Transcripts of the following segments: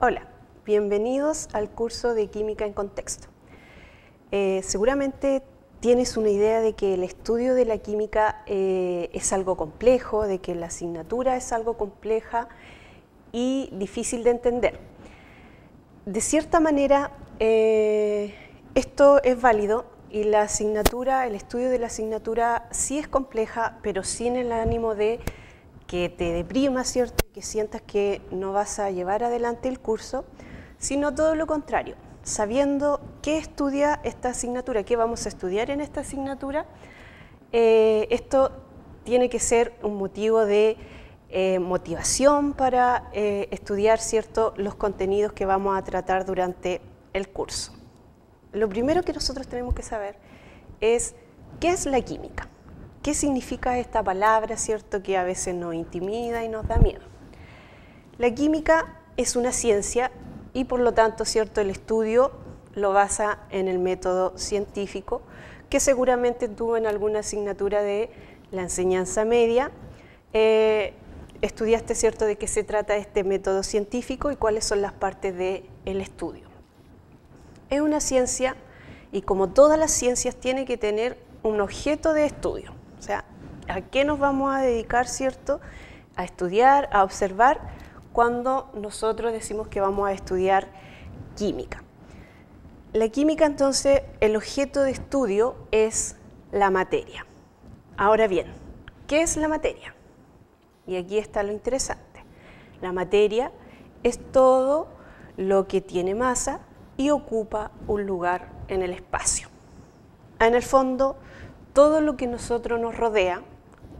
Hola, bienvenidos al curso de Química en Contexto. Seguramente tienes una idea de que el estudio de la química es algo complejo, de que la asignatura es algo compleja y difícil de entender. De cierta manera, esto es válido y la asignatura, el estudio de la asignatura sí es compleja, pero sin el ánimo de que te deprima, ¿cierto? Que sientas que no vas a llevar adelante el curso, sino todo lo contrario, sabiendo qué estudia esta asignatura, qué vamos a estudiar en esta asignatura. Esto tiene que ser un motivo de motivación para estudiar, ¿cierto?, los contenidos que vamos a tratar durante el curso. Lo primero que nosotros tenemos que saber es qué es la química. ¿Qué significa esta palabra, cierto, que a veces nos intimida y nos da miedo? La química es una ciencia y por lo tanto, cierto, el estudio lo basa en el método científico que seguramente tuvo en alguna asignatura de la enseñanza media. Estudiaste, cierto, de qué se trata este método científico y cuáles son las partes del estudio. Es una ciencia y como todas las ciencias tiene que tener un objeto de estudio. O sea, ¿a qué nos vamos a dedicar, cierto? A estudiar, a observar, cuando nosotros decimos que vamos a estudiar química. La química, entonces, el objeto de estudio es la materia. Ahora bien, ¿qué es la materia? Y aquí está lo interesante. La materia es todo lo que tiene masa y ocupa un lugar en el espacio. En el fondo, todo lo que nosotros nos rodea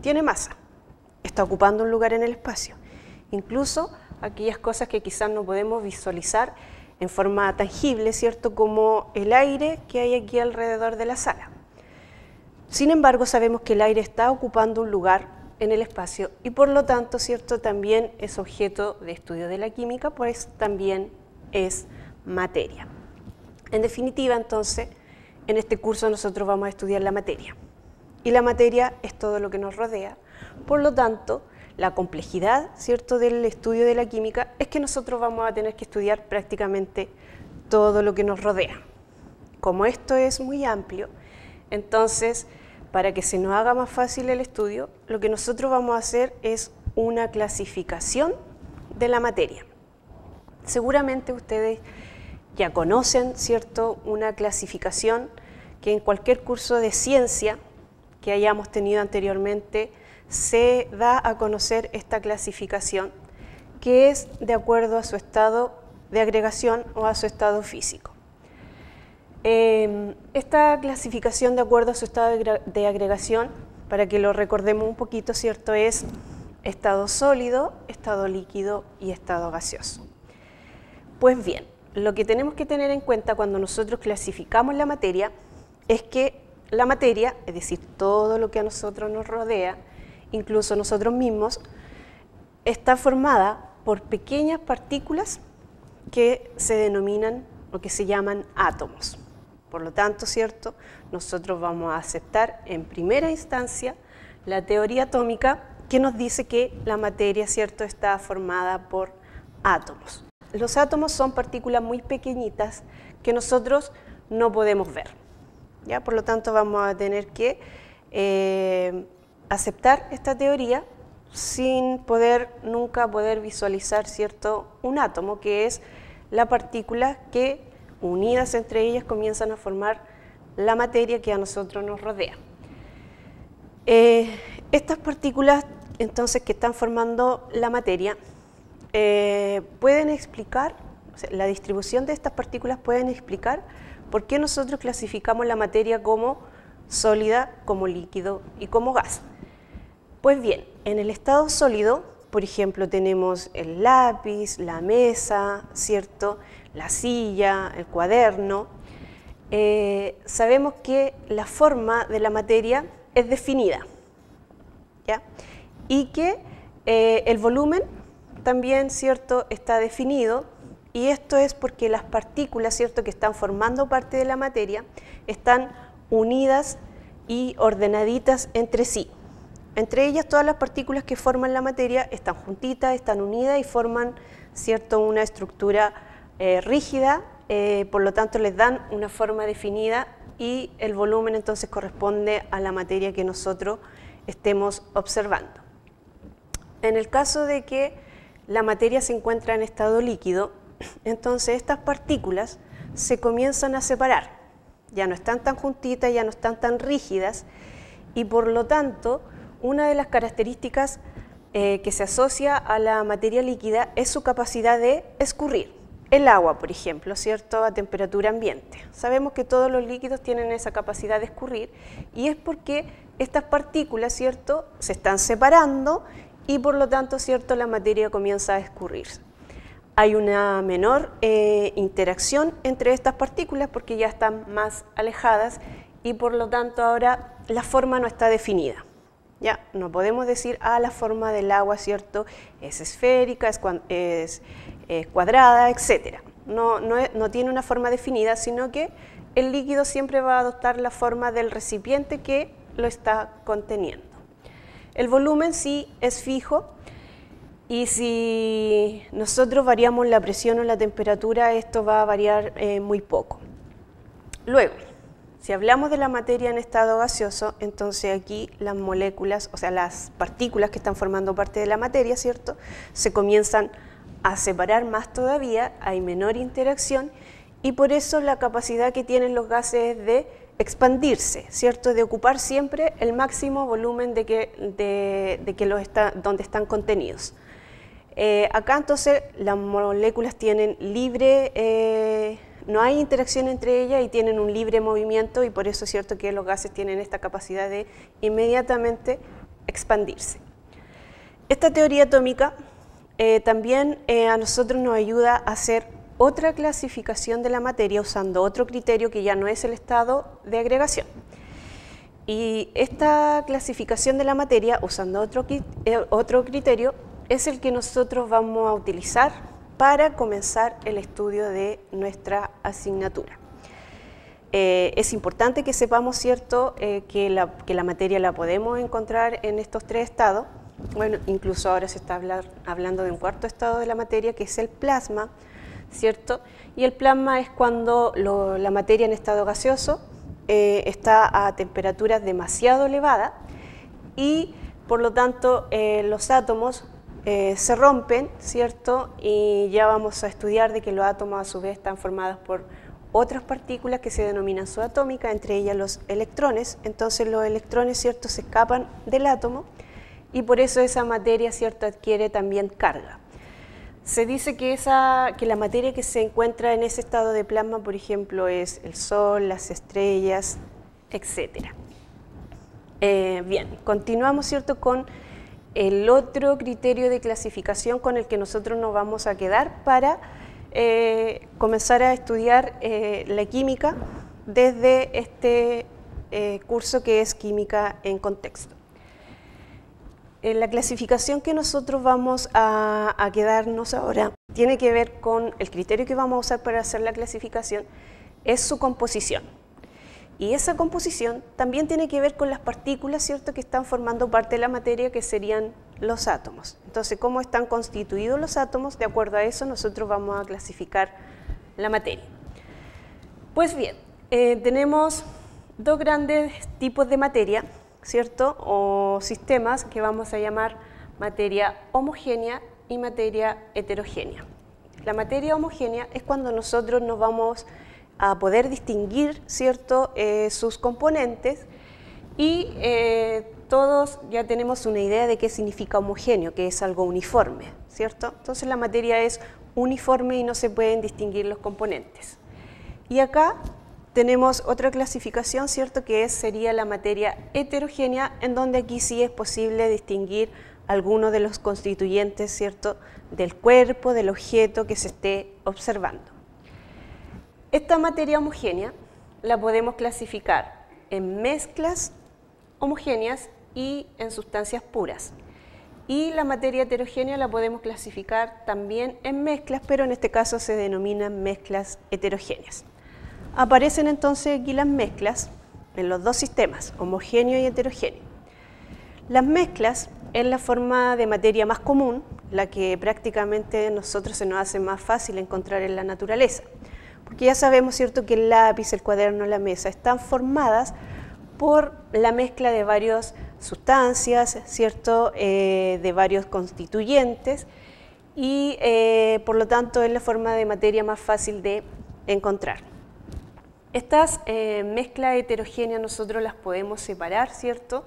tiene masa, está ocupando un lugar en el espacio. Incluso aquellas cosas que quizás no podemos visualizar en forma tangible, ¿cierto?, como el aire que hay aquí alrededor de la sala. Sin embargo, sabemos que el aire está ocupando un lugar en el espacio y por lo tanto, ¿cierto?, también es objeto de estudio de la química, pues también es materia. En definitiva, entonces, en este curso nosotros vamos a estudiar la materia. Y la materia es todo lo que nos rodea. Por lo tanto, la complejidad, ¿cierto?, del estudio de la química es que nosotros vamos a tener que estudiar prácticamente todo lo que nos rodea. Como esto es muy amplio, entonces, para que se nos haga más fácil el estudio, lo que nosotros vamos a hacer es una clasificación de la materia. Seguramente ustedes ya conocen, ¿cierto?, una clasificación que en cualquier curso de ciencia que hayamos tenido anteriormente se da a conocer esta clasificación, que es de acuerdo a su estado de agregación o a su estado físico. Esta clasificación de acuerdo a su estado de agregación, para que lo recordemos un poquito, ¿cierto?, es estado sólido, estado líquido y estado gaseoso. Pues bien, lo que tenemos que tener en cuenta cuando nosotros clasificamos la materia es que la materia, es decir, todo lo que a nosotros nos rodea, incluso nosotros mismos, está formada por pequeñas partículas que se denominan o que se llaman átomos. Por lo tanto, ¿cierto?, nosotros vamos a aceptar en primera instancia la teoría atómica que nos dice que la materia, ¿cierto?, está formada por átomos. Los átomos son partículas muy pequeñitas que nosotros no podemos ver, ¿ya? Por lo tanto, vamos a tener que aceptar esta teoría sin nunca poder visualizar, ¿cierto?, un átomo, que es la partícula que, unidas entre ellas, comienzan a formar la materia que a nosotros nos rodea. Estas partículas, entonces, que están formando la materia, pueden explicar, o sea, la distribución de estas partículas pueden explicar por qué nosotros clasificamos la materia como sólida, como líquido y como gas. Pues bien, en el estado sólido, por ejemplo, tenemos el lápiz, la mesa, ¿cierto?, la silla, el cuaderno. Sabemos que la forma de la materia es definida, ¿ya?, y que el volumen también, ¿cierto?, está definido, y esto es porque las partículas, ¿cierto?, que están formando parte de la materia están unidas y ordenaditas entre sí. Entre ellas, todas las partículas que forman la materia están juntitas, están unidas y forman ¿cierto?, una estructura rígida, por lo tanto les dan una forma definida y el volumen entonces corresponde a la materia que nosotros estemos observando. En el caso de que la materia se encuentra en estado líquido, entonces estas partículas se comienzan a separar, ya no están tan juntitas, ya no están tan rígidas, y por lo tanto una de las características que se asocia a la materia líquida es su capacidad de escurrir. El agua, por ejemplo, ¿cierto?, a temperatura ambiente. Sabemos que todos los líquidos tienen esa capacidad de escurrir y es porque estas partículas, ¿cierto?, se están separando y por lo tanto, ¿cierto?, la materia comienza a escurrirse. Hay una menor interacción entre estas partículas porque ya están más alejadas y por lo tanto ahora la forma no está definida. Ya, no podemos decir, la forma del agua, ¿cierto?, es esférica, es cuadrada, etc. No tiene una forma definida, sino que el líquido siempre va a adoptar la forma del recipiente que lo está conteniendo. El volumen sí es fijo y si nosotros variamos la presión o la temperatura, esto va a variar muy poco. Luego, si hablamos de la materia en estado gaseoso, entonces aquí las moléculas, o sea, las partículas que están formando parte de la materia, ¿cierto?, se comienzan a separar más todavía, hay menor interacción y por eso la capacidad que tienen los gases es de expandirse, ¿cierto?, de ocupar siempre el máximo volumen donde están contenidos. Acá entonces las moléculas tienen libre, no hay interacción entre ellas y tienen un libre movimiento y por eso es cierto que los gases tienen esta capacidad de inmediatamente expandirse. Esta teoría atómica también a nosotros nos ayuda a hacer otra clasificación de la materia usando otro criterio que ya no es el estado de agregación. Y esta clasificación de la materia usando otro criterio es el que nosotros vamos a utilizar para comenzar el estudio de nuestra asignatura. Es importante que sepamos, ¿cierto?, que la materia la podemos encontrar en estos tres estados. Bueno, incluso ahora se está hablando de un cuarto estado de la materia, que es el plasma, ¿cierto? Y el plasma es cuando la materia en estado gaseoso está a temperaturas demasiado elevadas y por lo tanto los átomos se rompen, ¿cierto? Y ya vamos a estudiar de que los átomos a su vez están formados por otras partículas que se denominan subatómicas, entre ellas los electrones. Entonces los electrones, ¿cierto?, se escapan del átomo y por eso esa materia, ¿cierto?, adquiere también carga. Se dice que la materia que se encuentra en ese estado de plasma, por ejemplo, es el Sol, las estrellas, etc. Bien, continuamos, ¿cierto?, con el otro criterio de clasificación con el que nosotros nos vamos a quedar para comenzar a estudiar la química desde este curso que es Química en Contexto. La clasificación que nosotros vamos a quedarnos ahora tiene que ver con el criterio que vamos a usar para hacer la clasificación, es su composición. Y esa composición también tiene que ver con las partículas, ¿cierto?, que están formando parte de la materia, que serían los átomos. Entonces, ¿cómo están constituidos los átomos? De acuerdo a eso, nosotros vamos a clasificar la materia. Pues bien, tenemos dos grandes tipos de materia, ¿cierto?, o sistemas que vamos a llamar materia homogénea y materia heterogénea. La materia homogénea es cuando nosotros nos vamos a poder distinguir, ¿cierto?, sus componentes y todos ya tenemos una idea de qué significa homogéneo, que es algo uniforme, ¿cierto? Entonces la materia es uniforme y no se pueden distinguir los componentes. Y acá tenemos otra clasificación, ¿cierto?, que sería la materia heterogénea, en donde aquí sí es posible distinguir algunos de los constituyentes, ¿cierto?, del cuerpo, del objeto que se esté observando. Esta materia homogénea la podemos clasificar en mezclas homogéneas y en sustancias puras. Y la materia heterogénea la podemos clasificar también en mezclas, pero en este caso se denominan mezclas heterogéneas. Aparecen entonces aquí las mezclas en los dos sistemas, homogéneo y heterogéneo. Las mezclas es la forma de materia más común, la que prácticamente a nosotros se nos hace más fácil encontrar en la naturaleza. Porque ya sabemos, ¿cierto?, que el lápiz, el cuaderno, la mesa están formadas por la mezcla de varias sustancias, ¿cierto?, de varios constituyentes, y por lo tanto es la forma de materia más fácil de encontrar. Estas mezclas heterogéneas nosotros las podemos separar, ¿cierto?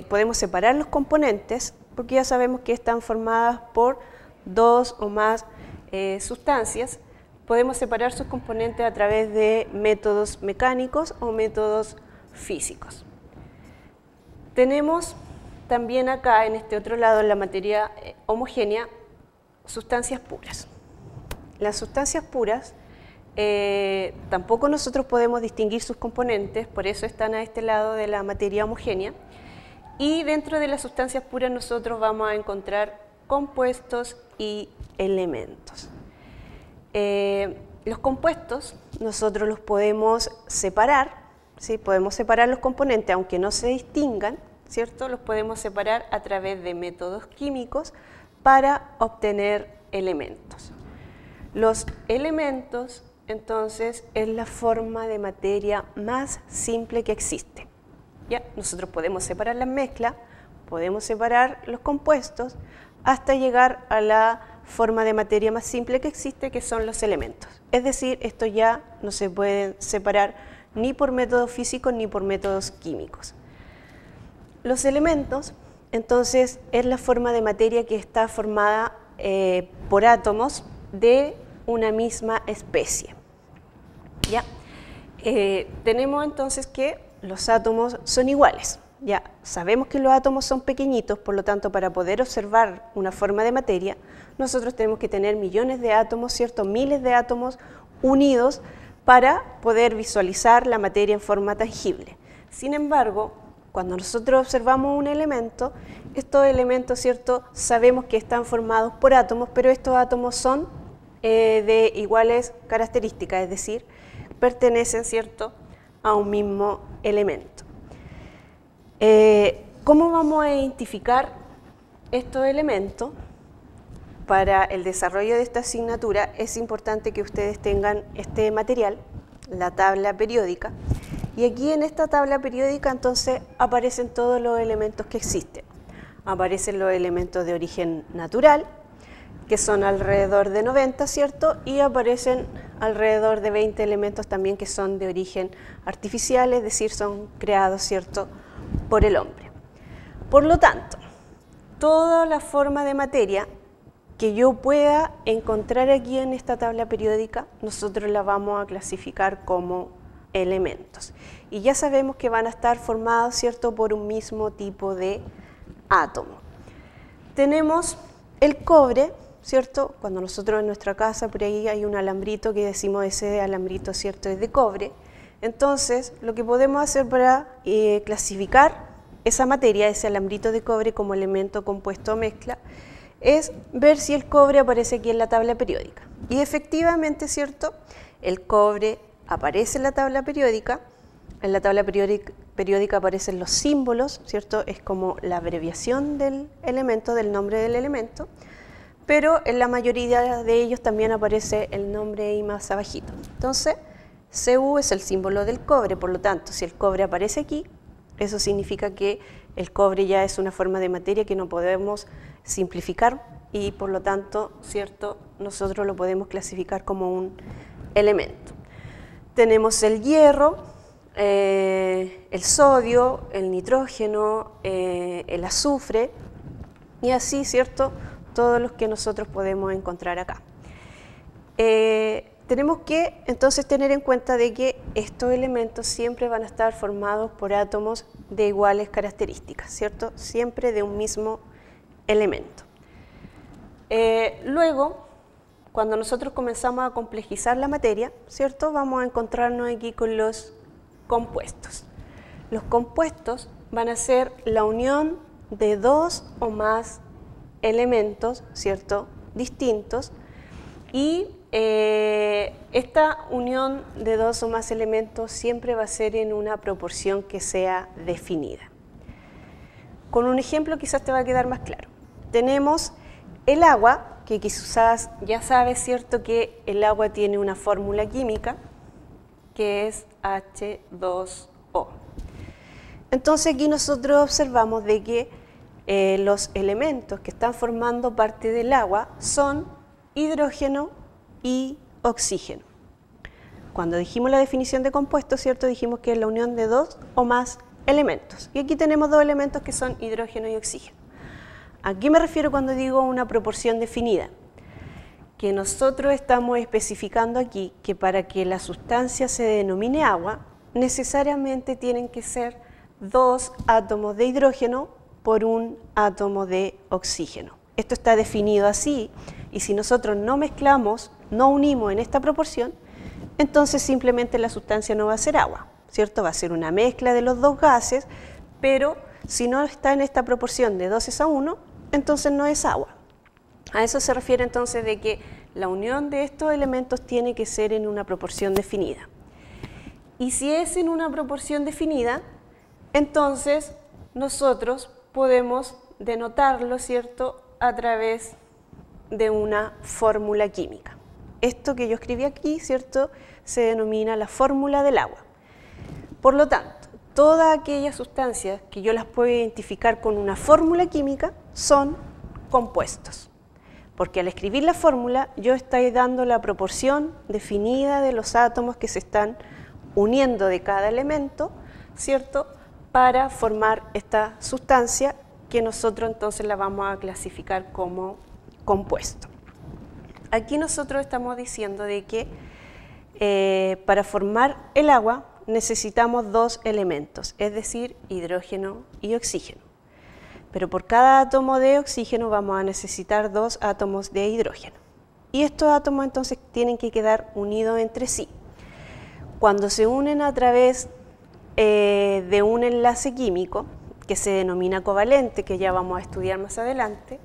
Podemos separar los componentes porque ya sabemos que están formadas por dos o más sustancias. Podemos separar sus componentes a través de métodos mecánicos o métodos físicos. Tenemos también acá, en este otro lado, en la materia homogénea, sustancias puras. Las sustancias puras tampoco nosotros podemos distinguir sus componentes, por eso están a este lado de la materia homogénea. Y dentro de las sustancias puras nosotros vamos a encontrar compuestos y elementos. Los compuestos nosotros los podemos separar, ¿sí? Podemos separar los componentes aunque no se distingan, ¿cierto? Los podemos separar a través de métodos químicos para obtener elementos. Los elementos, entonces, es la forma de materia más simple que existe. ¿Ya? Nosotros podemos separar las mezclas, podemos separar los compuestos, hasta llegar a la forma de materia más simple que existe, que son los elementos. Es decir, esto ya no se pueden separar ni por métodos físicos ni por métodos químicos. Los elementos, entonces, es la forma de materia que está formada por átomos de una misma especie. ¿Ya? Tenemos entonces que los átomos son iguales. Ya sabemos que los átomos son pequeñitos, por lo tanto, para poder observar una forma de materia, nosotros tenemos que tener millones de átomos, ¿cierto? Miles de átomos unidos para poder visualizar la materia en forma tangible. Sin embargo, cuando nosotros observamos un elemento, estos elementos, ¿cierto?, sabemos que están formados por átomos, pero estos átomos son de iguales características, es decir, pertenecen, ¿cierto?, a un mismo elemento. ¿Cómo vamos a identificar estos elementos? Para el desarrollo de esta asignatura es importante que ustedes tengan este material, la tabla periódica, y aquí en esta tabla periódica entonces aparecen todos los elementos que existen. Aparecen los elementos de origen natural, que son alrededor de 90, ¿cierto? Y aparecen alrededor de 20 elementos también que son de origen artificial, es decir, son creados, ¿cierto?, por el hombre. Por lo tanto, toda la forma de materia que yo pueda encontrar aquí en esta tabla periódica, nosotros la vamos a clasificar como elementos. Y ya sabemos que van a estar formados, ¿cierto?, por un mismo tipo de átomo. Tenemos el cobre, ¿cierto? Cuando nosotros en nuestra casa, por ahí hay un alambrito que decimos ese alambrito, ¿cierto?, es de cobre. Entonces, lo que podemos hacer para clasificar esa materia, ese alambrito de cobre como elemento compuesto o mezcla, es ver si el cobre aparece aquí en la tabla periódica. Y efectivamente, ¿cierto?, el cobre aparece en la tabla periódica. En la tabla periódica aparecen los símbolos, ¿cierto? Es como la abreviación del elemento, del nombre del elemento, pero en la mayoría de ellos también aparece el nombre ahí más abajito. Entonces, Cu es el símbolo del cobre, por lo tanto, si el cobre aparece aquí, eso significa que el cobre ya es una forma de materia que no podemos simplificar y por lo tanto, ¿cierto?, nosotros lo podemos clasificar como un elemento. Tenemos el hierro, el sodio, el nitrógeno, el azufre y así, ¿cierto?, todos los que nosotros podemos encontrar acá. Tenemos que entonces tener en cuenta de que estos elementos siempre van a estar formados por átomos de iguales características, ¿cierto? Siempre de un mismo elemento. Luego, cuando nosotros comenzamos a complejizar la materia, ¿cierto?, vamos a encontrarnos aquí con los compuestos. Los compuestos van a ser la unión de dos o más elementos, ¿cierto?, distintos, y esta unión de dos o más elementos siempre va a ser en una proporción que sea definida. Con un ejemplo quizás te va a quedar más claro. Tenemos el agua, que quizás ya sabes, ¿cierto?, que el agua tiene una fórmula química que es H2O. Entonces aquí nosotros observamos de que los elementos que están formando parte del agua son hidrógeno y oxígeno. Cuando dijimos la definición de compuesto, ¿cierto?, dijimos que es la unión de dos o más elementos. Y aquí tenemos dos elementos que son hidrógeno y oxígeno. ¿A qué me refiero cuando digo una proporción definida? Que nosotros estamos especificando aquí que para que la sustancia se denomine agua, necesariamente tienen que ser dos átomos de hidrógeno por un átomo de oxígeno. Esto está definido así, y si nosotros no mezclamos, no unimos en esta proporción, entonces simplemente la sustancia no va a ser agua, ¿cierto? Va a ser una mezcla de los dos gases, pero si no está en esta proporción de 2:1, entonces no es agua. A eso se refiere entonces de que la unión de estos elementos tiene que ser en una proporción definida. Y si es en una proporción definida, entonces nosotros podemos denotarlo, ¿cierto?, a través de una fórmula química. Esto que yo escribí aquí, ¿cierto?, se denomina la fórmula del agua. Por lo tanto, todas aquellas sustancias que yo las puedo identificar con una fórmula química son compuestos. Porque al escribir la fórmula, yo estoy dando la proporción definida de los átomos que se están uniendo de cada elemento, ¿cierto?, para formar esta sustancia que nosotros entonces la vamos a clasificar como compuesto. Aquí nosotros estamos diciendo de que para formar el agua necesitamos dos elementos, es decir, hidrógeno y oxígeno. Pero por cada átomo de oxígeno vamos a necesitar dos átomos de hidrógeno. Y estos átomos entonces tienen que quedar unidos entre sí. Cuando se unen a través de un enlace químico, que se denomina covalente, que ya vamos a estudiar más adelante,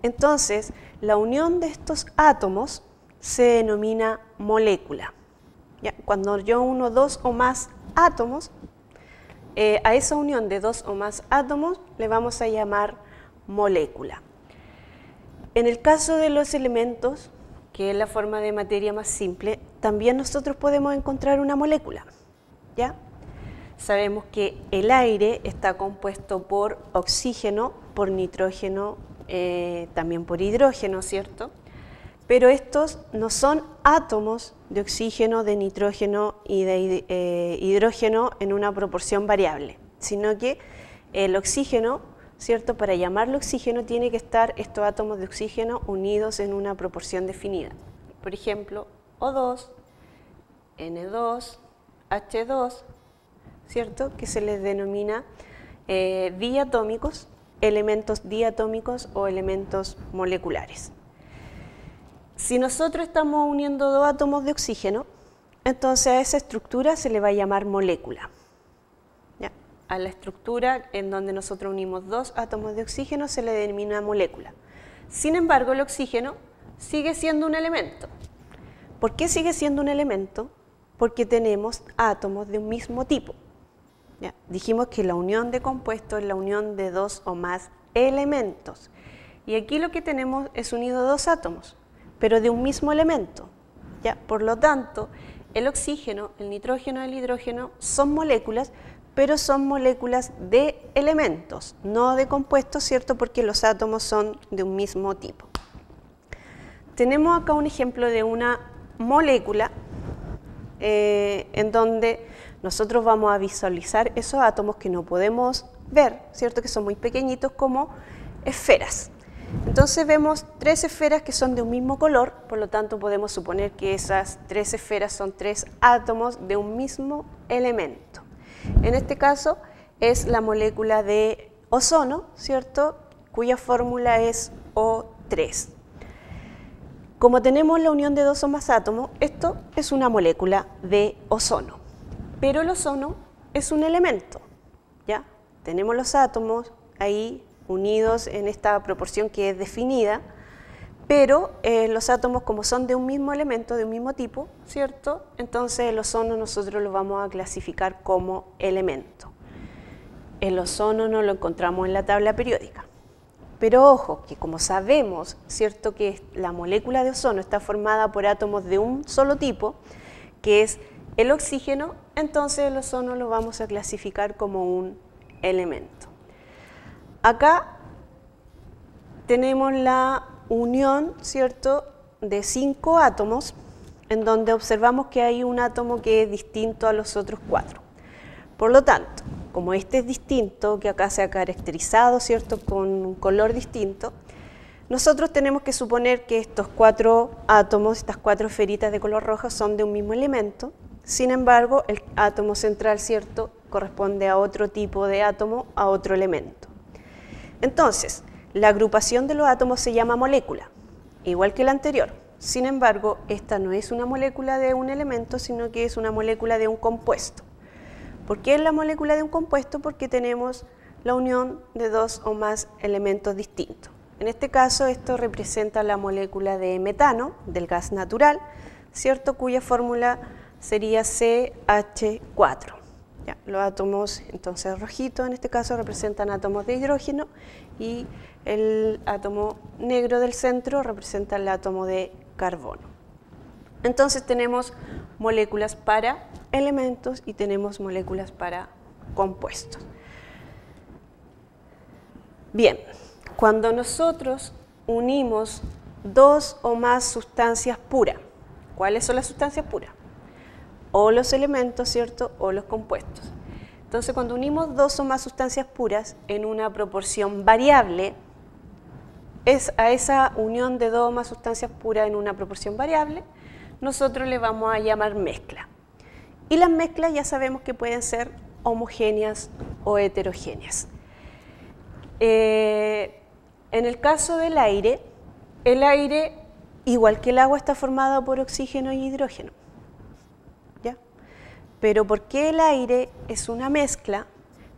entonces la unión de estos átomos se denomina molécula. ¿Ya? Cuando yo uno dos o más átomos, a esa unión de dos o más átomos le vamos a llamar molécula. En el caso de los elementos, que es la forma de materia más simple, también nosotros podemos encontrar una molécula, ¿ya? Sabemos que el aire está compuesto por oxígeno, por nitrógeno, también por hidrógeno, ¿cierto? Pero estos no son átomos de oxígeno, de nitrógeno y de hidrógeno en una proporción variable, sino que el oxígeno, ¿cierto?, para llamarlo oxígeno tiene que estar estos átomos de oxígeno unidos en una proporción definida. Por ejemplo, O2, N2, H2, ¿cierto?, que se les denomina diatómicos, elementos diatómicos o elementos moleculares. Si nosotros estamos uniendo dos átomos de oxígeno, entonces a esa estructura se le va a llamar molécula. ¿Ya? A la estructura en donde nosotros unimos dos átomos de oxígeno se le denomina molécula. Sin embargo, el oxígeno sigue siendo un elemento. ¿Por qué sigue siendo un elemento? Porque tenemos átomos de un mismo tipo. ¿Ya? Dijimos que la unión de compuestos es la unión de dos o más elementos. Y aquí lo que tenemos es unido dos átomos, pero de un mismo elemento. ¿Ya? Por lo tanto, el oxígeno, el nitrógeno y el hidrógeno son moléculas, pero son moléculas de elementos, no de compuestos, ¿cierto?, porque los átomos son de un mismo tipo. Tenemos acá un ejemplo de una molécula en donde nosotros vamos a visualizar esos átomos que no podemos ver, ¿cierto?, que son muy pequeñitos, como esferas. Entonces vemos tres esferas que son de un mismo color, por lo tanto podemos suponer que esas tres esferas son tres átomos de un mismo elemento. En este caso es la molécula de ozono, ¿cierto?, cuya fórmula es O3. Como tenemos la unión de dos o más átomos, esto es una molécula de ozono. Pero el ozono es un elemento, ¿ya? Tenemos los átomos ahí unidos en esta proporción que es definida, pero los átomos, como son de un mismo elemento, de un mismo tipo, ¿cierto?, entonces el ozono nosotros lo vamos a clasificar como elemento. El ozono no lo encontramos en la tabla periódica, Pero ojo, que como sabemos, ¿cierto?, que la molécula de ozono está formada por átomos de un solo tipo, que es el oxígeno, entonces el ozono lo vamos a clasificar como un elemento. Acá tenemos la unión, ¿cierto?, de 5 átomos, en donde observamos que hay un átomo que es distinto a los otros 4. Por lo tanto, como este es distinto, que acá se ha caracterizado, ¿cierto?, con un color distinto, nosotros tenemos que suponer que estos 4 átomos, estas 4 esferitas de color rojo, son de un mismo elemento. Sin embargo, el átomo central, ¿cierto?, corresponde a otro tipo de átomo, a otro elemento. Entonces, la agrupación de los átomos se llama molécula, igual que la anterior. Sin embargo, esta no es una molécula de un elemento, sino que es una molécula de un compuesto. ¿Por qué es la molécula de un compuesto? Porque tenemos la unión de 2 o más elementos distintos. En este caso, esto representa la molécula de metano, del gas natural, ¿cierto?, cuya fórmula sería CH4. Ya, los átomos, entonces, rojitos, en este caso, representan átomos de hidrógeno y el átomo negro del centro representa el átomo de carbono. Entonces tenemos moléculas para elementos y tenemos moléculas para compuestos. Bien, cuando nosotros unimos 2 o más sustancias puras, ¿cuáles son las sustancias puras? O los elementos, ¿cierto?, o los compuestos. Entonces, cuando unimos 2 o más sustancias puras en una proporción variable, a esa unión de 2 o más sustancias puras en una proporción variable, nosotros le vamos a llamar mezcla. Y las mezclas ya sabemos que pueden ser homogéneas o heterogéneas. En el caso del aire, igual que el agua, está formado por oxígeno y hidrógeno. ¿Ya? Pero ¿por qué el aire es una mezcla?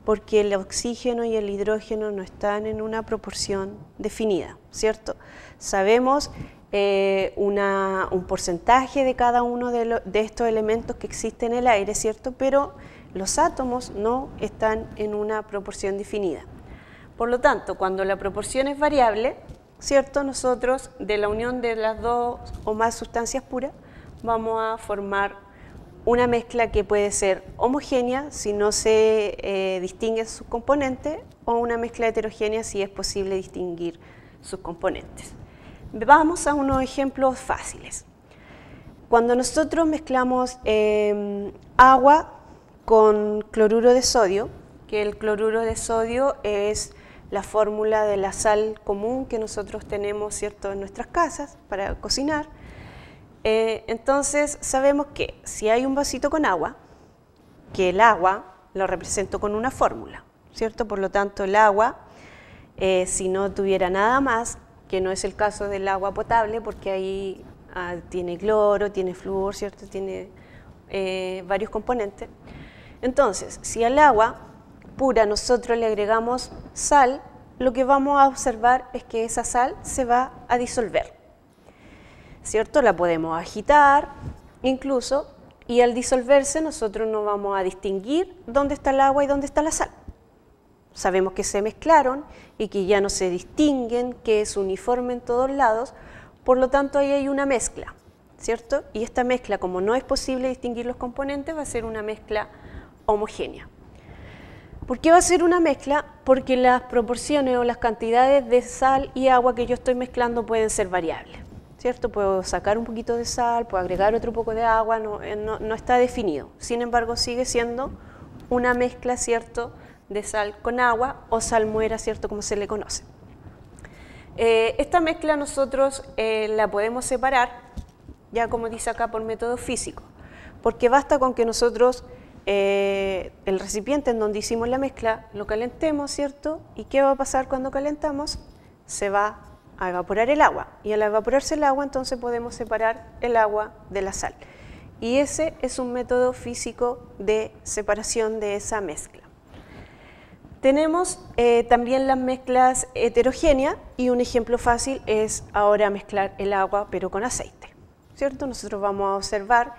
Porque el oxígeno y el hidrógeno no están en una proporción definida, ¿cierto? Sabemos un porcentaje de cada uno de estos elementos que existen en el aire, ¿cierto? Pero los átomos no están en una proporción definida. Por lo tanto, cuando la proporción es variable, ¿cierto?, nosotros de la unión de las 2 o más sustancias puras vamos a formar una mezcla que puede ser homogénea si no se distinguen sus componentes, o una mezcla heterogénea si es posible distinguir sus componentes. Vamos a unos ejemplos fáciles. Cuando nosotros mezclamos agua con cloruro de sodio, que el cloruro de sodio es la fórmula de la sal común que nosotros tenemos, ¿cierto?, en nuestras casas para cocinar, entonces sabemos que si hay un vasito con agua, que el agua lo represento con una fórmula, ¿cierto? Por lo tanto, el agua, si no tuviera nada más, que no es el caso del agua potable, porque ahí tiene cloro, tiene flúor, ¿cierto?, tiene varios componentes. Entonces, si al agua pura nosotros le agregamos sal, lo que vamos a observar es que esa sal se va a disolver, ¿cierto? La podemos agitar incluso, y al disolverse nosotros no vamos a distinguir dónde está el agua y dónde está la sal. Sabemos que se mezclaron y que ya no se distinguen, que es uniforme en todos lados, por lo tanto ahí hay una mezcla, ¿cierto? Y esta mezcla, como no es posible distinguir los componentes, va a ser una mezcla homogénea. ¿Por qué va a ser una mezcla? Porque las proporciones o las cantidades de sal y agua que yo estoy mezclando pueden ser variables, ¿cierto? Puedo sacar un poquito de sal, puedo agregar otro poco de agua, no está definido. Sin embargo, sigue siendo una mezcla, ¿cierto?, de sal con agua o salmuera, ¿cierto?, como se le conoce. Esta mezcla nosotros la podemos separar, ya como dice acá, por método físico, porque basta con que nosotros el recipiente en donde hicimos la mezcla lo calentemos, ¿cierto? ¿Y qué va a pasar cuando calentamos? Se va a evaporar el agua, y al evaporarse el agua entonces podemos separar el agua de la sal. Y ese es un método físico de separación de esa mezcla. Tenemos también las mezclas heterogéneas, y un ejemplo fácil es ahora mezclar el agua pero con aceite, ¿cierto? Nosotros vamos a observar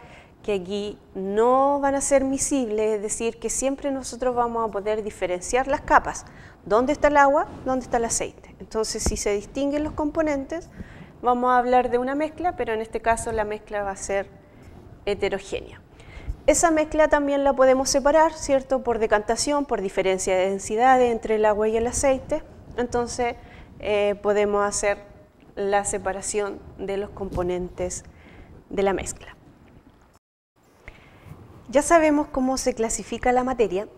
que aquí no van a ser miscibles, es decir, que siempre nosotros vamos a poder diferenciar las capas. ¿Dónde está el agua? ¿Dónde está el aceite? Entonces, si se distinguen los componentes, vamos a hablar de una mezcla, pero en este caso la mezcla va a ser heterogénea. Esa mezcla también la podemos separar, ¿cierto? Por decantación, por diferencia de densidades entre el agua y el aceite. Entonces, podemos hacer la separación de los componentes de la mezcla. Ya sabemos cómo se clasifica la materia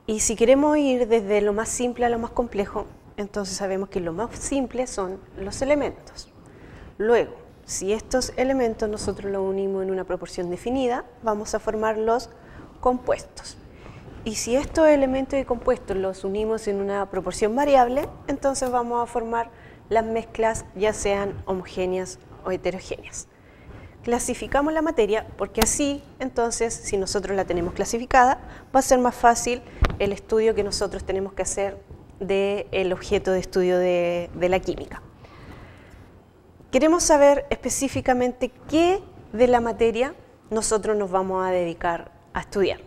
y si queremos ir desde lo más simple a lo más complejo, entonces sabemos que lo más simple son los elementos. Luego, si estos elementos nosotros los unimos en una proporción definida, vamos a formar los compuestos. Y si estos elementos y compuestos los unimos en una proporción variable, entonces vamos a formar las mezclas, ya sean homogéneas o heterogéneas. Clasificamos la materia porque así, entonces, si nosotros la tenemos clasificada, va a ser más fácil el estudio que nosotros tenemos que hacer del objeto de estudio de la química. Queremos saber específicamente qué de la materia nosotros nos vamos a dedicar a estudiar.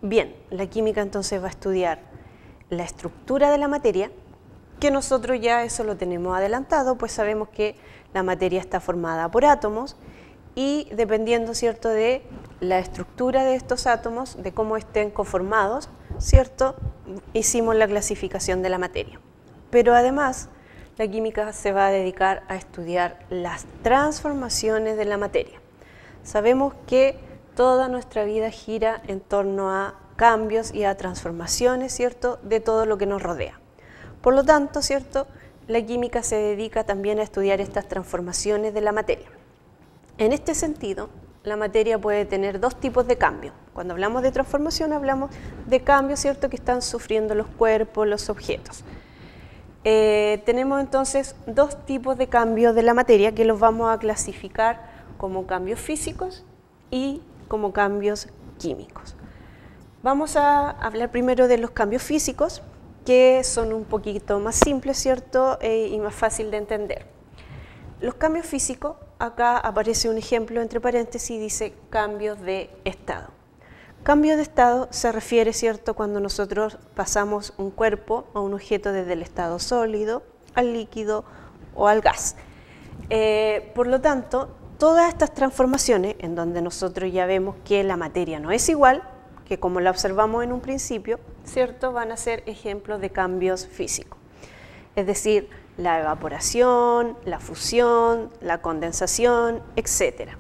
Bien, la química entonces va a estudiar la estructura de la materia, que nosotros ya eso lo tenemos adelantado, pues sabemos que la materia está formada por átomos y dependiendo, ¿cierto?, de la estructura de estos átomos, de cómo estén conformados, ¿cierto?, hicimos la clasificación de la materia. Pero además, la química se va a dedicar a estudiar las transformaciones de la materia. Sabemos que toda nuestra vida gira en torno a cambios y a transformaciones, ¿cierto?, de todo lo que nos rodea. Por lo tanto, ¿cierto?, la química se dedica también a estudiar estas transformaciones de la materia. En este sentido, la materia puede tener dos tipos de cambios. Cuando hablamos de transformación, hablamos de cambios, ¿cierto?, que están sufriendo los cuerpos, los objetos. Tenemos entonces dos tipos de cambios de la materia que los vamos a clasificar como cambios físicos y como cambios químicos. Vamos a hablar primero de los cambios físicos, que son un poquito más simples, ¿cierto?, y más fácil de entender. Los cambios físicos, acá aparece un ejemplo entre paréntesis y dice cambios de estado. Cambio de estado se refiere, ¿cierto?, cuando nosotros pasamos un cuerpo o un objeto desde el estado sólido al líquido o al gas. Por lo tanto, todas estas transformaciones, en donde nosotros ya vemos que la materia no es igual, que como la observamos en un principio, ¿cierto?, van a ser ejemplos de cambios físicos. Es decir, la evaporación, la fusión, la condensación, etc.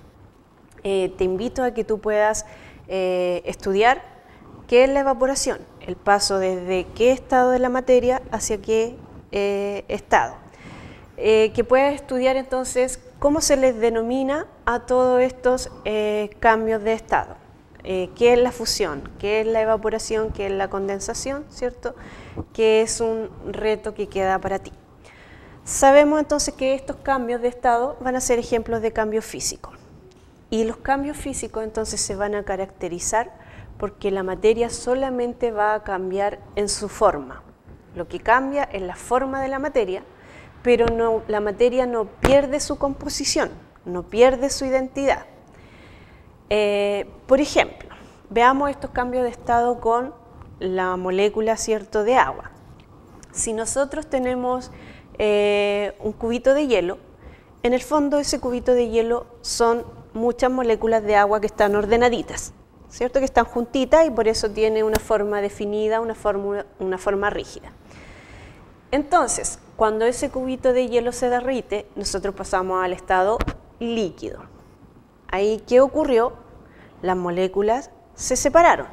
Te invito a que tú puedas estudiar qué es la evaporación, el paso desde qué estado de la materia hacia qué estado. Que puedas estudiar entonces cómo se les denomina a todos estos cambios de estado. ¿Qué es la fusión? ¿Qué es la evaporación? ¿Qué es la condensación? ¿Cierto? Que es un reto que queda para ti. Sabemos entonces que estos cambios de estado van a ser ejemplos de cambios físicos. Y los cambios físicos entonces se van a caracterizar porque la materia solamente va a cambiar en su forma. Lo que cambia es la forma de la materia, pero no, la materia no pierde su composición, no pierde su identidad. Por ejemplo, veamos estos cambios de estado con la molécula, ¿cierto?, de agua. Si nosotros tenemos un cubito de hielo, en el fondo ese cubito de hielo son muchas moléculas de agua que están ordenaditas, ¿cierto?, que están juntitas y por eso tiene una forma definida, una forma rígida. Entonces, cuando ese cubito de hielo se derrite, nosotros pasamos al estado líquido. Ahí, ¿qué ocurrió? Las moléculas se separaron,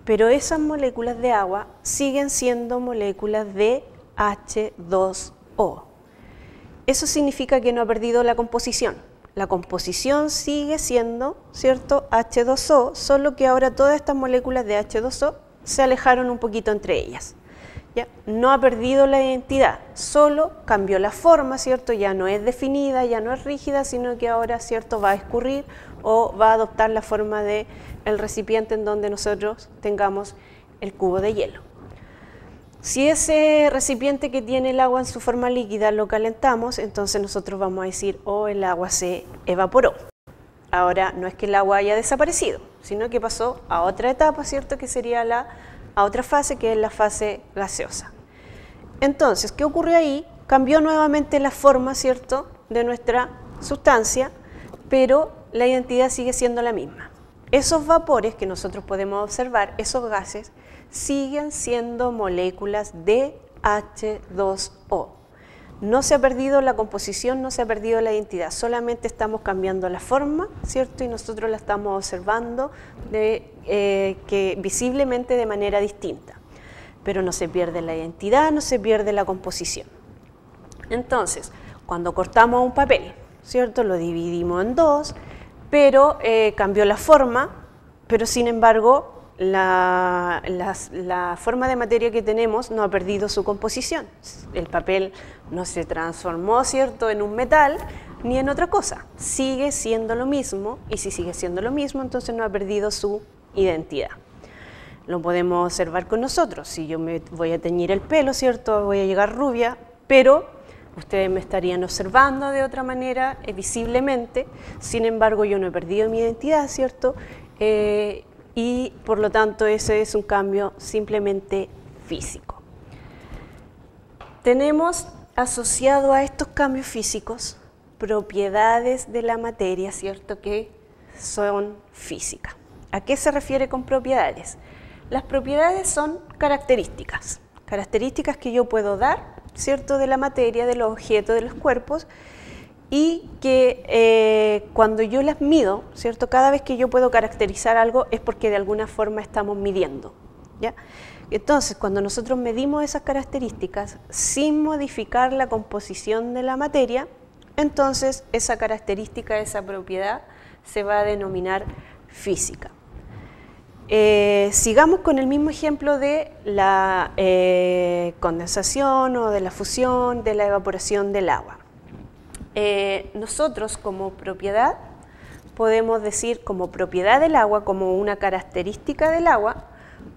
pero esas moléculas de agua siguen siendo moléculas de H2O. Eso significa que no ha perdido la composición. La composición sigue siendo, ¿cierto?, H2O, solo que ahora todas estas moléculas de H2O se alejaron un poquito entre ellas. ¿Ya? No ha perdido la identidad, solo cambió la forma, ¿cierto? Ya no es definida, ya no es rígida, sino que ahora, ¿cierto?, va a escurrir o va a adoptar la forma del recipiente en donde nosotros tengamos el cubo de hielo. Si ese recipiente que tiene el agua en su forma líquida lo calentamos, entonces nosotros vamos a decir, oh, el agua se evaporó. Ahora, no es que el agua haya desaparecido, sino que pasó a otra etapa, ¿cierto? Que sería a otra fase, que es la fase gaseosa. Entonces, ¿qué ocurrió ahí? Cambió nuevamente la forma, ¿cierto?, de nuestra sustancia, pero la identidad sigue siendo la misma. Esos vapores que nosotros podemos observar, esos gases, siguen siendo moléculas de H2O. No se ha perdido la composición, no se ha perdido la identidad, solamente estamos cambiando la forma, ¿cierto? Y nosotros la estamos observando visiblemente de manera distinta. Pero no se pierde la identidad, no se pierde la composición. Entonces, cuando cortamos un papel, ¿cierto? Lo dividimos en dos, pero cambió la forma, pero sin embargo la forma de materia que tenemos no ha perdido su composición. El papel no se transformó, ¿cierto?, en un metal ni en otra cosa. Sigue siendo lo mismo, y si sigue siendo lo mismo, entonces no ha perdido su identidad. Lo podemos observar con nosotros. Si yo me voy a teñir el pelo, ¿cierto?, voy a llegar rubia, pero ustedes me estarían observando de otra manera, visiblemente. Sin embargo, yo no he perdido mi identidad, ¿cierto?, y por lo tanto ese es un cambio simplemente físico. Tenemos asociado a estos cambios físicos propiedades de la materia, ¿cierto?, que son físicas. ¿A qué se refiere con propiedades? Las propiedades son características que yo puedo dar, ¿cierto?, de la materia, de los objetos, de los cuerpos, y que cuando yo las mido, ¿cierto?, cada vez que yo puedo caracterizar algo es porque de alguna forma estamos midiendo, ¿ya? Entonces, cuando nosotros medimos esas características sin modificar la composición de la materia, entonces esa característica, esa propiedad, se va a denominar física. Sigamos con el mismo ejemplo de la condensación o de la fusión, de la evaporación del agua. Nosotros como propiedad, podemos decir como propiedad del agua, como una característica del agua,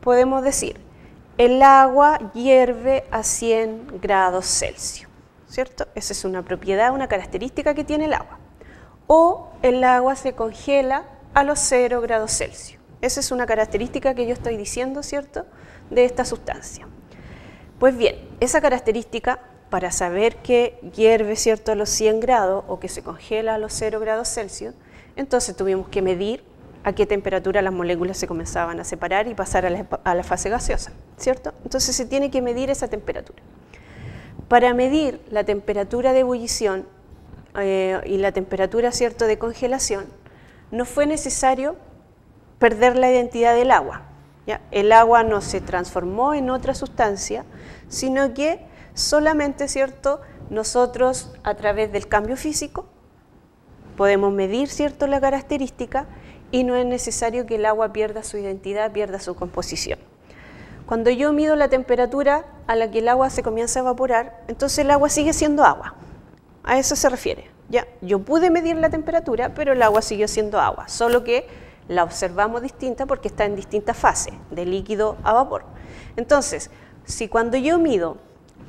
podemos decir el agua hierve a 100 grados Celsius, ¿cierto? Esa es una propiedad, una característica que tiene el agua. O el agua se congela a los 0 grados Celsius. Esa es una característica que yo estoy diciendo, ¿cierto?, de esta sustancia. Pues bien, esa característica, para saber que hierve, ¿cierto?, a los 100 grados o que se congela a los 0 grados Celsius, entonces tuvimos que medir a qué temperatura las moléculas se comenzaban a separar y pasar a la fase gaseosa, ¿cierto? Entonces se tiene que medir esa temperatura. Para medir la temperatura de ebullición y la temperatura, ¿cierto?, de congelación, no fue necesario perder la identidad del agua, ¿ya? El agua no se transformó en otra sustancia, sino que solamente, ¿cierto?, nosotros a través del cambio físico podemos medir, ¿cierto?, la característica, y no es necesario que el agua pierda su identidad, pierda su composición. Cuando yo mido la temperatura a la que el agua se comienza a evaporar, entonces el agua sigue siendo agua. A eso se refiere, ¿ya? Yo pude medir la temperatura, pero el agua siguió siendo agua, solo que la observamos distinta porque está en distintas fases, de líquido a vapor. Entonces, si cuando yo mido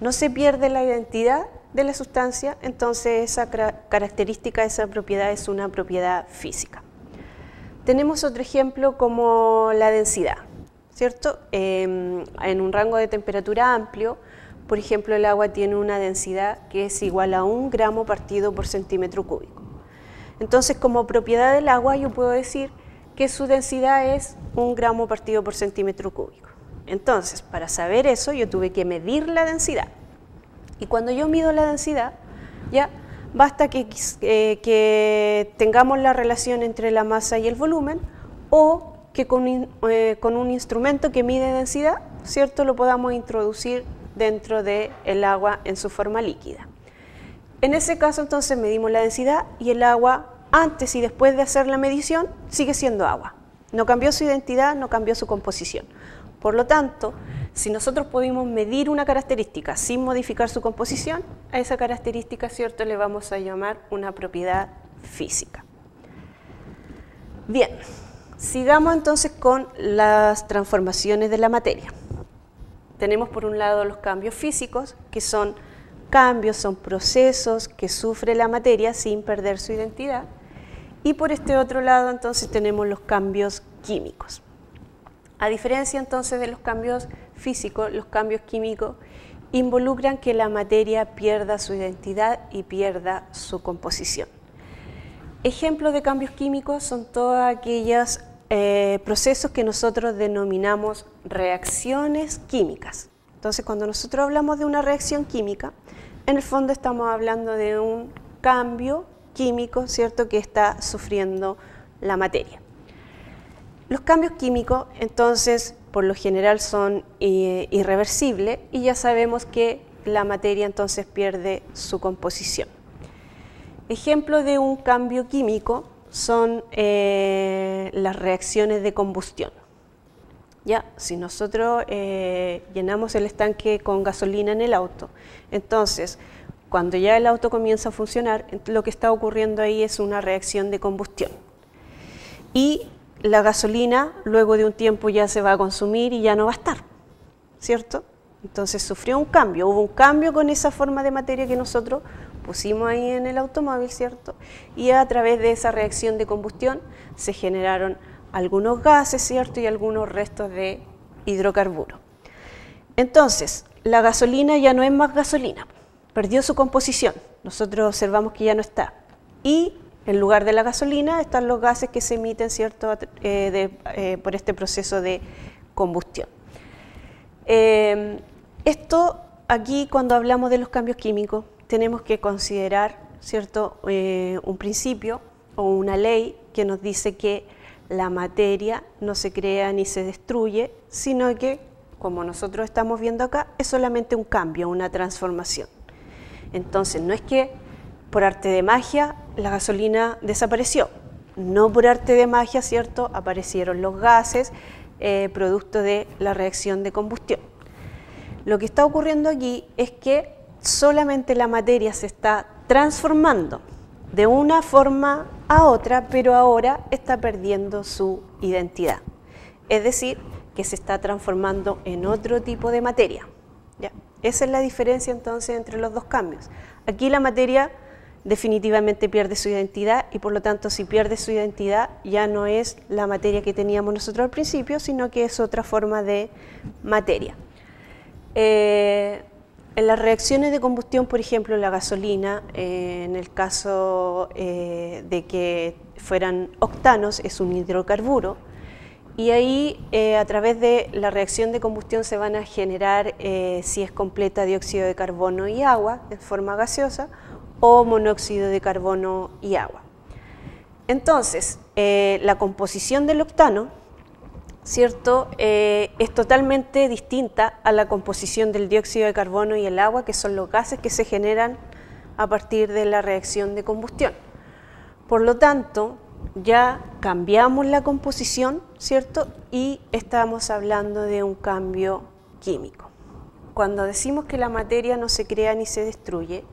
no se pierde la identidad de la sustancia, entonces esa característica, esa propiedad es una propiedad física. Tenemos otro ejemplo como la densidad, ¿cierto? En un rango de temperatura amplio, por ejemplo, el agua tiene una densidad que es igual a 1 gramo partido por centímetro cúbico. Entonces, como propiedad del agua, yo puedo decir que su densidad es 1 gramo partido por centímetro cúbico. Entonces, para saber eso, yo tuve que medir la densidad. Y cuando yo mido la densidad, ya basta que tengamos la relación entre la masa y el volumen, o que con un instrumento que mide densidad, ¿cierto?, lo podamos introducir dentro del agua en su forma líquida. En ese caso, entonces, medimos la densidad y el agua, antes y después de hacer la medición, sigue siendo agua. No cambió su identidad, no cambió su composición. Por lo tanto, si nosotros pudimos medir una característica sin modificar su composición, a esa característica, ¿cierto?, le vamos a llamar una propiedad física. Bien, sigamos entonces con las transformaciones de la materia. Tenemos por un lado los cambios físicos, que son cambios, son procesos que sufre la materia sin perder su identidad. Y por este otro lado entonces tenemos los cambios químicos. A diferencia entonces de los cambios físicos, los cambios químicos involucran que la materia pierda su identidad y pierda su composición. Ejemplos de cambios químicos son todos aquellos procesos que nosotros denominamos reacciones químicas. Entonces, cuando nosotros hablamos de una reacción química, en el fondo estamos hablando de un cambio químico, ¿cierto?, que está sufriendo la materia. Los cambios químicos, entonces, por lo general son irreversibles y ya sabemos que la materia entonces pierde su composición. Ejemplos de un cambio químico son las reacciones de combustión. Ya, si nosotros llenamos el estanque con gasolina en el auto, entonces cuando ya el auto comienza a funcionar, lo que está ocurriendo ahí es una reacción de combustión. Y la gasolina luego de un tiempo ya se va a consumir y ya no va a estar, ¿cierto? Entonces sufrió un cambio, hubo un cambio con esa forma de materia que nosotros pusimos ahí en el automóvil, ¿cierto? Y a través de esa reacción de combustión se generaron algunos gases, ¿cierto? Y algunos restos de hidrocarburos. Entonces, la gasolina ya no es más gasolina, perdió su composición, nosotros observamos que ya no está. Y en lugar de la gasolina están los gases que se emiten, ¿cierto? Por este proceso de combustión. Esto aquí, cuando hablamos de los cambios químicos, tenemos que considerar, ¿cierto?, un principio o una ley que nos dice que la materia no se crea ni se destruye, sino que, como nosotros estamos viendo acá, es solamente un cambio, una transformación. Entonces, no es que por arte de magia la gasolina desapareció, no por arte de magia, ¿cierto?, aparecieron los gases producto de la reacción de combustión. Lo que está ocurriendo aquí es que solamente la materia se está transformando de una forma a otra, pero ahora está perdiendo su identidad. Es decir, que se está transformando en otro tipo de materia. ¿Ya? Esa es la diferencia entonces entre los dos cambios. Aquí la materia definitivamente pierde su identidad y por lo tanto si pierde su identidad ya no es la materia que teníamos nosotros al principio, sino que es otra forma de materia. En las reacciones de combustión, por ejemplo, la gasolina, en el caso de que fueran octanos, es un hidrocarburo, y ahí a través de la reacción de combustión se van a generar, si es completa, dióxido de carbono y agua en forma gaseosa, o monóxido de carbono y agua. Entonces, la composición del octano, ¿cierto?, es totalmente distinta a la composición del dióxido de carbono y el agua, que son los gases que se generan a partir de la reacción de combustión. Por lo tanto, ya cambiamos la composición, ¿cierto?, y estamos hablando de un cambio químico. Cuando decimos que la materia no se crea ni se destruye,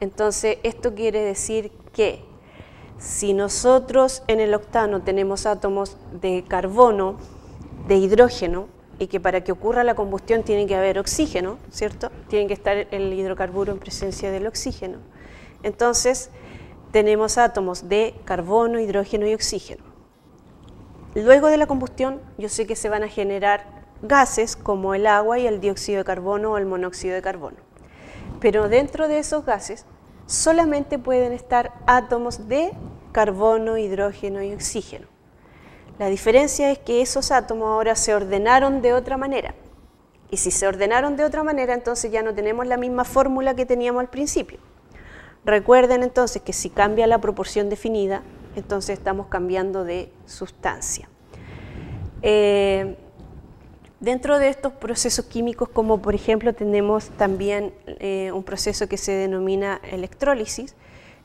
entonces esto quiere decir que si nosotros en el octano tenemos átomos de carbono, de hidrógeno, y que para que ocurra la combustión tiene que haber oxígeno, ¿cierto? Tiene que estar el hidrocarburo en presencia del oxígeno. Entonces, tenemos átomos de carbono, hidrógeno y oxígeno. Luego de la combustión, yo sé que se van a generar gases como el agua y el dióxido de carbono o el monóxido de carbono. Pero dentro de esos gases solamente pueden estar átomos de carbono, hidrógeno y oxígeno. La diferencia es que esos átomos ahora se ordenaron de otra manera. Y si se ordenaron de otra manera, entonces ya no tenemos la misma fórmula que teníamos al principio. Recuerden entonces que si cambia la proporción definida, entonces estamos cambiando de sustancia. Dentro de estos procesos químicos, como por ejemplo tenemos también un proceso que se denomina electrólisis,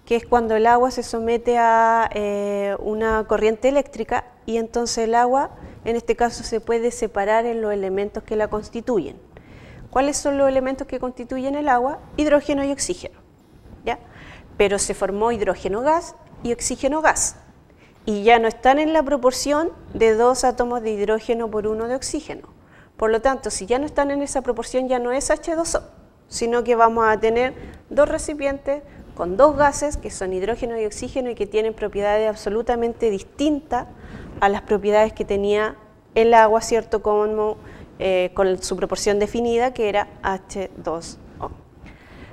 que es cuando el agua se somete a una corriente eléctrica y entonces el agua, en este caso, se puede separar en los elementos que la constituyen. ¿Cuáles son los elementos que constituyen el agua? Hidrógeno y oxígeno, ¿ya? Pero se formó hidrógeno gas y oxígeno gas, y ya no están en la proporción de 2 átomos de hidrógeno por 1 de oxígeno. Por lo tanto, si ya no están en esa proporción, ya no es H2O, sino que vamos a tener 2 recipientes con dos gases que son hidrógeno y oxígeno y que tienen propiedades absolutamente distintas a las propiedades que tenía el agua, ¿cierto? Como, con su proporción definida, que era H2O.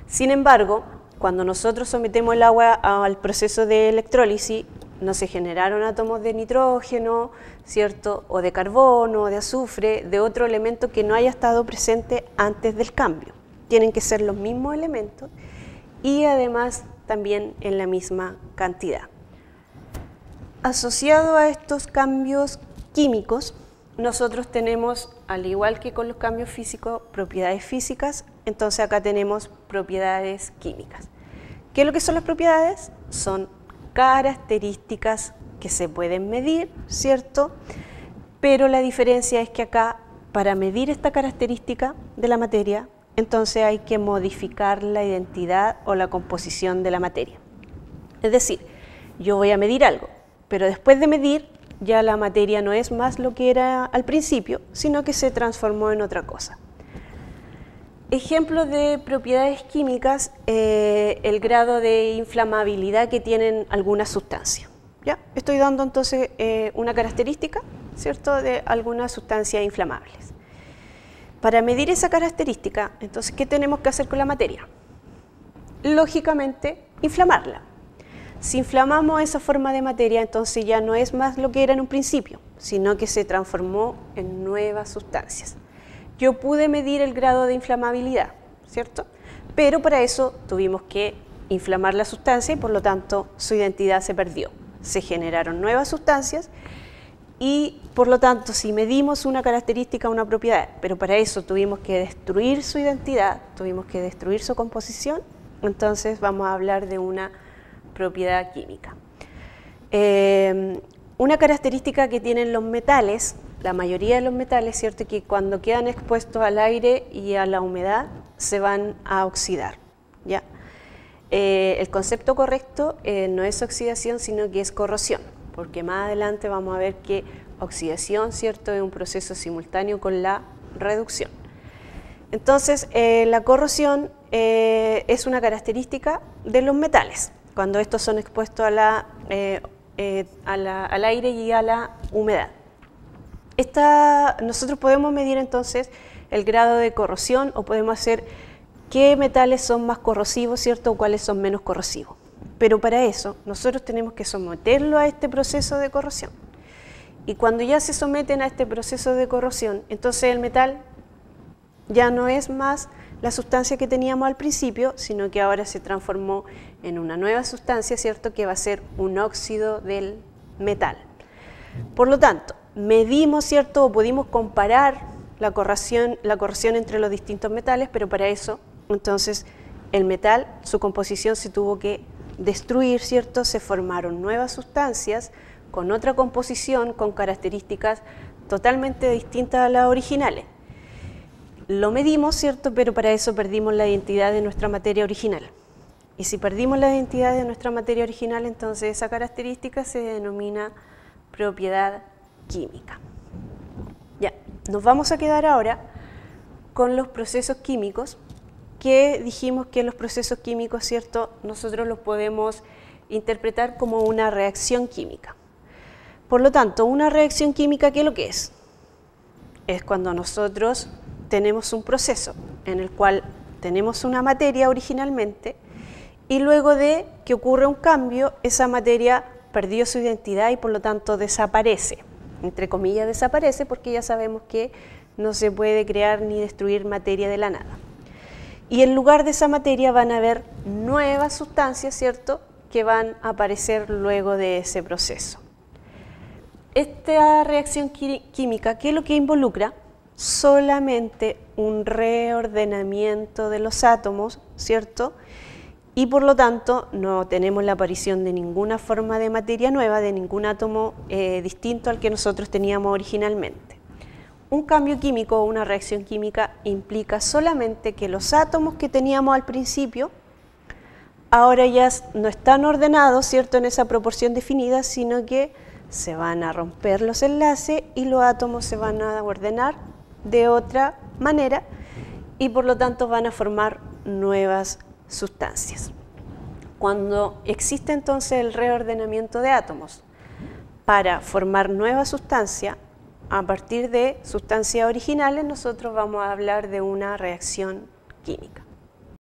Sin embargo, cuando nosotros sometemos el agua al proceso de electrólisis, no se generaron átomos de nitrógeno, ¿cierto? O de carbono, o de azufre, de otro elemento que no haya estado presente antes del cambio. Tienen que ser los mismos elementos y además también en la misma cantidad. Asociado a estos cambios químicos, nosotros tenemos, al igual que con los cambios físicos, propiedades físicas, entonces acá tenemos propiedades químicas. ¿Qué es lo que son las propiedades? Son características que se pueden medir, ¿cierto? Pero la diferencia es que acá, para medir esta característica de la materia, entonces hay que modificar la identidad o la composición de la materia. Es decir, yo voy a medir algo, pero después de medir, ya la materia no es más lo que era al principio, sino que se transformó en otra cosa. Ejemplos de propiedades químicas, el grado de inflamabilidad que tienen algunas sustancias. ¿Ya? Estoy dando entonces una característica, ¿cierto?, de algunas sustancias inflamables. Para medir esa característica, entonces, ¿qué tenemos que hacer con la materia? Lógicamente, inflamarla. Si inflamamos esa forma de materia, entonces ya no es más lo que era en un principio, sino que se transformó en nuevas sustancias. Yo pude medir el grado de inflamabilidad, ¿cierto? Pero para eso tuvimos que inflamar la sustancia y por lo tanto su identidad se perdió. Se generaron nuevas sustancias y por lo tanto si medimos una característica, una propiedad, pero para eso tuvimos que destruir su identidad, tuvimos que destruir su composición, entonces vamos a hablar de una propiedad química. Una característica que tienen los metales, la mayoría de los metales, ¿cierto?, que cuando quedan expuestos al aire y a la humedad se van a oxidar, ¿ya? El concepto correcto no es oxidación, sino que es corrosión, porque más adelante vamos a ver que oxidación, ¿cierto?, es un proceso simultáneo con la reducción. Entonces, la corrosión es una característica de los metales, cuando estos son expuestos al aire y a la humedad. Nosotros podemos medir entonces el grado de corrosión o podemos hacer qué metales son más corrosivos, ¿cierto?, o cuáles son menos corrosivos. Pero para eso nosotros tenemos que someterlo a este proceso de corrosión. Y cuando ya se someten a este proceso de corrosión, entonces el metal ya no es más la sustancia que teníamos al principio, sino que ahora se transformó en una nueva sustancia, ¿cierto?, que va a ser un óxido del metal. Por lo tanto, medimos, ¿cierto?, o pudimos comparar la corrosión entre los distintos metales, pero para eso, entonces, el metal, su composición se tuvo que destruir, ¿cierto? Se formaron nuevas sustancias con otra composición, con características totalmente distintas a las originales. Lo medimos, ¿cierto?, pero para eso perdimos la identidad de nuestra materia original. Y si perdimos la identidad de nuestra materia original, entonces esa característica se denomina propiedad química. Ya, nos vamos a quedar ahora con los procesos químicos, que dijimos que los procesos químicos, ¿cierto?, nosotros los podemos interpretar como una reacción química. Por lo tanto, una reacción química, ¿qué es lo que es? Es cuando nosotros tenemos un proceso en el cual tenemos una materia originalmente y luego de que ocurre un cambio, esa materia perdió su identidad y por lo tanto desaparece. Entre comillas desaparece porque ya sabemos que no se puede crear ni destruir materia de la nada. Y en lugar de esa materia van a haber nuevas sustancias, ¿cierto?, que van a aparecer luego de ese proceso. Esta reacción química, ¿qué es lo que involucra? Solamente un reordenamiento de los átomos, ¿cierto? Y por lo tanto no tenemos la aparición de ninguna forma de materia nueva, de ningún átomo distinto al que nosotros teníamos originalmente. Un cambio químico o una reacción química implica solamente que los átomos que teníamos al principio ahora ya no están ordenados, ¿cierto?, en esa proporción definida, sino que se van a romper los enlaces y los átomos se van a ordenar de otra manera y por lo tanto van a formar nuevas sustancias. Cuando existe entonces el reordenamiento de átomos para formar nueva sustancia, a partir de sustancias originales nosotros vamos a hablar de una reacción química.